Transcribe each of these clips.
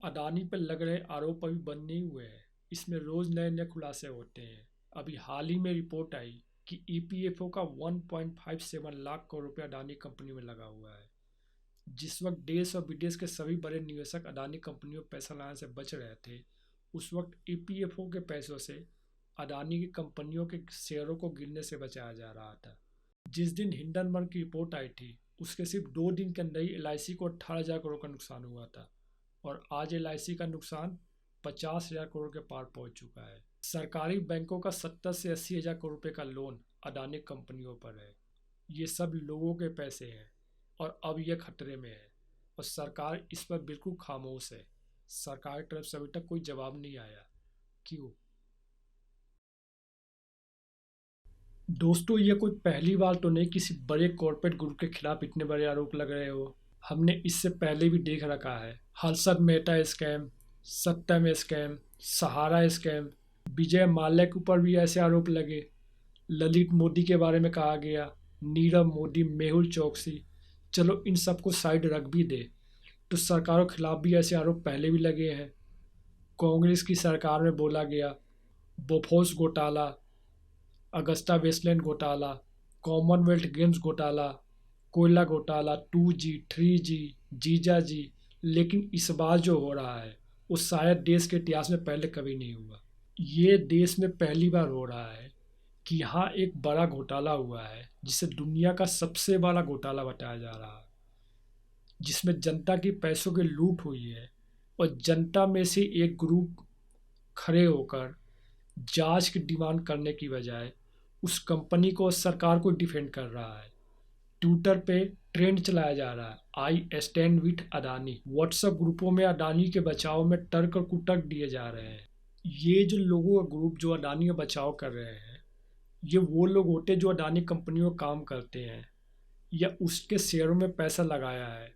अडानी पर लग रहे आरोप अभी बंद नहीं हुए हैं। इसमें रोज नए नए खुलासे होते हैं। अभी हाल ही में रिपोर्ट आई कि ईपीएफओ का 1.57 लाख करोड़ रुपया अडानी कंपनी में लगा हुआ है। जिस वक्त देश और विदेश के सभी बड़े निवेशक अडानी कंपनियों में पैसा लाने से बच रहे थे, उस वक्त ईपीएफओ के पैसों से अडानी की कंपनियों के शेयरों को गिरने से बचाया जा रहा था। जिस दिन हिंडनबर्ग की रिपोर्ट आई थी, उसके सिर्फ 2 दिन के अंदर ही एलआईसी को 18,000 करोड़ का नुकसान हुआ था और आज एलआईसी का नुकसान 50,000 करोड़ के पार पहुंच चुका है। सरकारी बैंकों का 70 से 80,000 करोड़ रुपए का लोन अडानी कंपनियों पर है। ये सब लोगों के पैसे हैं और अब ये खतरे में है और सरकार इस पर बिल्कुल खामोश है। सरकार की तरफ से अभी तक कोई जवाब नहीं आया। क्यों? दोस्तों, ये कोई पहली बार तो नहीं किसी बड़े कॉर्पोरेट ग्रुप के खिलाफ इतने बड़े आरोप लग रहे हो। हमने इससे पहले भी देख रखा है। हर्षद मेहता स्कैम, सत्यम स्कैम, सहारा स्कैम, विजय माल्या के ऊपर भी ऐसे आरोप लगे। ललित मोदी के बारे में कहा गया, नीरव मोदी, मेहुल चौकसी। चलो इन सबको साइड रख भी दे तो सरकारों के खिलाफ भी ऐसे आरोप पहले भी लगे हैं। कांग्रेस की सरकार में बोला गया, बोफोर्स घोटाला, अगस्ता वेस्टलैंड घोटाला, कॉमनवेल्थ गेम्स घोटाला, कोयला घोटाला, 2G, 3G, जीजा जी। लेकिन इस बार जो हो रहा है वो शायद देश के इतिहास में पहले कभी नहीं हुआ। ये देश में पहली बार हो रहा है कि यहाँ एक बड़ा घोटाला हुआ है जिसे दुनिया का सबसे बड़ा घोटाला बताया जा रहा है, जिसमें जनता की पैसों की लूट हुई है और जनता में से एक ग्रुप खड़े होकर जांच की डिमांड करने की बजाय उस कंपनी को, सरकार को डिफेंड कर रहा है। ट्विटर पे ट्रेंड चलाया जा रहा है, I stand with Adani. WhatsApp ग्रुपों में अडानी के बचाव में तर्क और कुतर्क दिए जा रहे हैं। ये जो लोगों का ग्रुप जो अडानी का बचाव कर रहे हैं, ये वो लोग होते हैं जो अडानी कंपनियों में काम करते हैं या उसके शेयरों में पैसा लगाया है,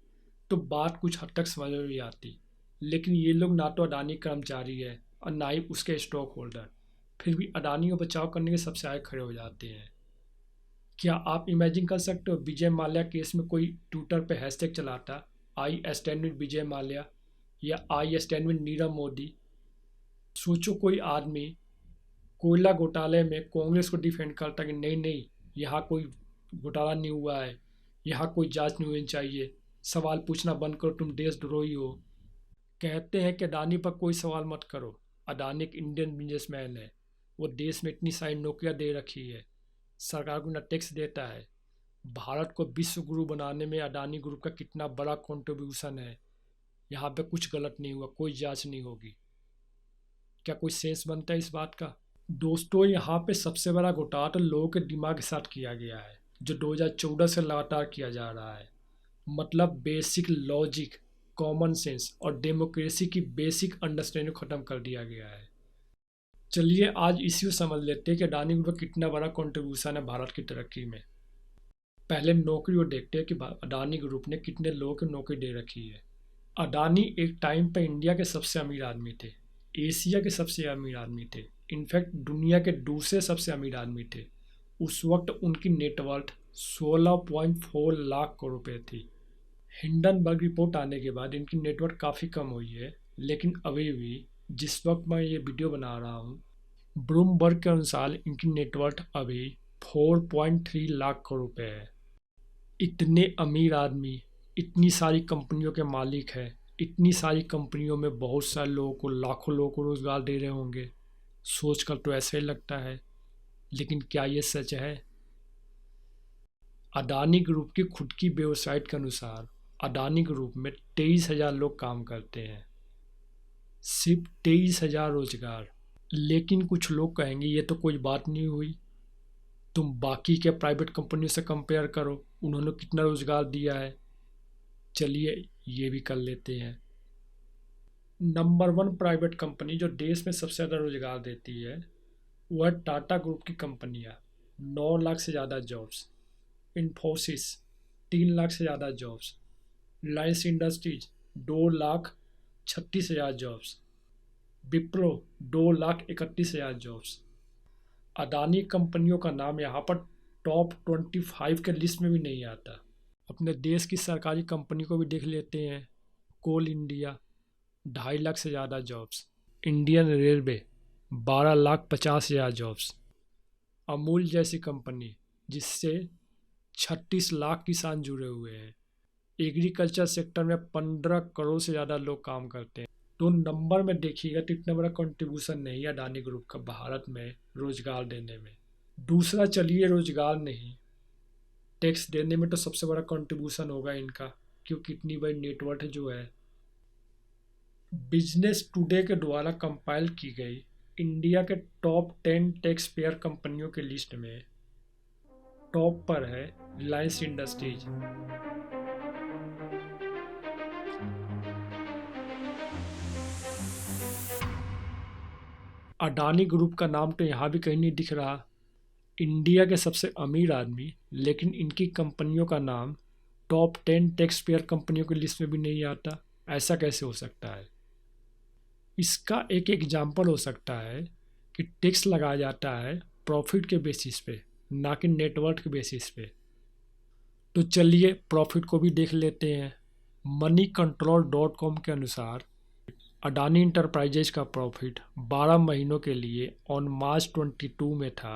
तो बात कुछ हद तक समझ में भी आती। लेकिन ये लोग ना तो अडानी कर्मचारी है और ना ही उसके स्टॉक होल्डर, फिर भी अडानी को बचाव करने के सबसे आगे खड़े हो जाते हैं। क्या आप इमेजिन कर सकते हो विजय माल्या केस में कोई ट्विटर पे हैशटैग चलाता, I stand with Vijay Mallya या I stand with Nirav Modi? सोचो कोई आदमी कोयला घोटाले में कांग्रेस को डिफेंड करता कि नहीं नहीं, यहाँ कोई घोटाला नहीं हुआ है, यहाँ कोई जांच नहीं होनी चाहिए, सवाल पूछना बंद करो, तुम देशद्रोही हो। कहते हैं कि अडानी पर कोई सवाल मत करो, अडानी एक इंडियन बिजनेसमैन है, वो देश में इतनी सारी नौकरियां दे रखी है, सरकार को ना टैक्स देता है। भारत को विश्व गुरु बनाने में अडानी ग्रुप का कितना बड़ा कंट्रीब्यूशन है। यहाँ पे कुछ गलत नहीं हुआ, कोई जांच नहीं होगी। क्या कोई सेंस बनता है इस बात का? दोस्तों, यहाँ पे सबसे बड़ा घोटाला तो लोगों के दिमाग के साथ किया गया है, जो 2014 से लगातार किया जा रहा है। मतलब बेसिक लॉजिक, कॉमन सेंस और डेमोक्रेसी की बेसिक अंडरस्टैंडिंग खत्म कर दिया गया है। चलिए आज इश्यू समझ लेते हैं कि अडानी ग्रुप का कितना बड़ा कंट्रीब्यूशन है भारत की तरक्की में। पहले नौकरी को देखते हैं कि अडानी ग्रुप ने कितने लोगों को नौकरी दे रखी है। अडानी एक टाइम पर इंडिया के सबसे अमीर आदमी थे, एशिया के सबसे अमीर आदमी थे, इनफैक्ट दुनिया के दूसरे सबसे अमीर आदमी थे। उस वक्त उनकी नेटवर्थ 16.4 लाख करोड़ रुपए थी। हिंडनबर्ग रिपोर्ट आने के बाद इनकी नेटवर्थ काफ़ी कम हुई है, लेकिन अभी भी जिस वक्त मैं ये वीडियो बना रहा हूँ, ब्लूमबर्ग के अनुसार इनकी नेटवर्थ अभी 4.3 लाख करोड़ रुपए है। इतने अमीर आदमी इतनी सारी कंपनियों के मालिक हैं, इतनी सारी कंपनियों में बहुत सारे लोगों को, लाखों लोगों को रोजगार दे रहे होंगे। सोचकर तो ऐसा ही लगता है, लेकिन क्या ये सच है? अडानी ग्रुप की खुद की वेबसाइट के अनुसार अडानी ग्रुप में 23,000 लोग काम करते हैं, सिर्फ 23,000 रोजगार। लेकिन कुछ लोग कहेंगे ये तो कोई बात नहीं हुई, तुम बाकी के प्राइवेट कंपनियों से कंपेयर करो, उन्होंने कितना रोजगार दिया है। चलिए ये भी कर लेते हैं। नंबर 1 प्राइवेट कंपनी जो देश में सबसे ज़्यादा रोजगार देती है वो है टाटा ग्रुप की कंपनियाँ, 9 लाख से ज़्यादा जॉब्स। इन्फोसिस 3 लाख से ज़्यादा jobs. Reliance industries 2,36,000 jobs. Wipro 2,31,000 jobs. Adani कंपनियों का नाम यहाँ पर टॉप 25 के लिस्ट में भी नहीं आता। अपने देश की सरकारी कंपनी को भी देख लेते हैं। कोल इंडिया, 2.5 लाख से ज़्यादा jobs. Indian railway 12,50,000 jobs. Amul जैसी कंपनी जिससे 36 लाख किसान जुड़े हुए हैं। एग्रीकल्चर सेक्टर में 15 करोड़ से ज़्यादा लोग काम करते हैं। तो नंबर में देखिएगा तो इतना बड़ा कंट्रीब्यूशन नहीं है अडानी ग्रुप का भारत में रोजगार देने में। दूसरा चलिए रोजगार नहीं, टैक्स देने में तो सबसे बड़ा कंट्रीब्यूशन होगा इनका, क्योंकि इतनी बड़ी नेटवर्क जो है। बिजनेस टुडे के द्वारा कंपाइल की गई इंडिया के टॉप 10 टैक्स पेयर कंपनियों के लिस्ट में टॉप पर है रिलायंस इंडस्ट्रीज। अडानी ग्रुप का नाम तो यहाँ भी कहीं नहीं दिख रहा। इंडिया के सबसे अमीर आदमी, लेकिन इनकी कंपनियों का नाम टॉप 10 टैक्स पेयर कंपनियों की लिस्ट में भी नहीं आता। ऐसा कैसे हो सकता है? इसका एक एग्जाम्पल हो सकता है कि टैक्स लगाया जाता है प्रॉफिट के बेसिस पे, ना कि नेटवर्थ के बेसिस पे। तो चलिए प्रॉफिट को भी देख लेते हैं। moneycontrol.com के अनुसार अडानी इंटरप्राइजेज का प्रॉफिट 12 महीनों के लिए ऑन मार्च 22 में था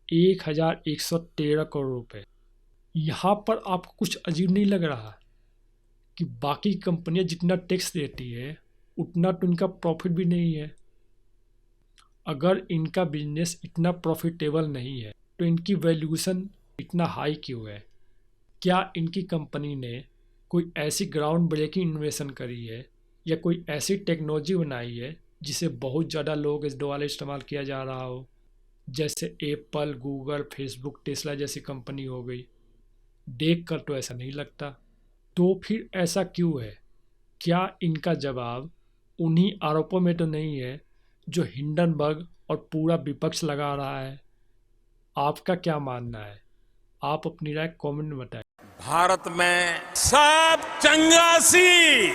1,113 करोड़ रुपए। यहाँ पर आपको कुछ अजीब नहीं लग रहा कि बाकी कंपनियां जितना टैक्स देती है उतना तो इनका प्रॉफिट भी नहीं है? अगर इनका बिजनेस इतना प्रॉफिटेबल नहीं है तो इनकी वैल्यूएशन इतना हाई क्यों है? क्या इनकी कंपनी ने कोई ऐसी ग्राउंड ब्रेकिंग इन्वेंशन करी है या कोई ऐसी टेक्नोलॉजी बनाई है जिसे बहुत ज़्यादा लोग इस द्वारा इस्तेमाल किया जा रहा हो, जैसे एप्पल, गूगल, फेसबुक, टेस्ला जैसी कंपनी हो गई? देख कर तो ऐसा नहीं लगता। तो फिर ऐसा क्यों है? क्या इनका जवाब उन्हीं आरोपों में तो नहीं है जो हिंडनबर्ग और पूरा विपक्ष लगा रहा है? आपका क्या मानना है? आप अपनी राय कमेंट में बताएं। भारत में सब चंगासी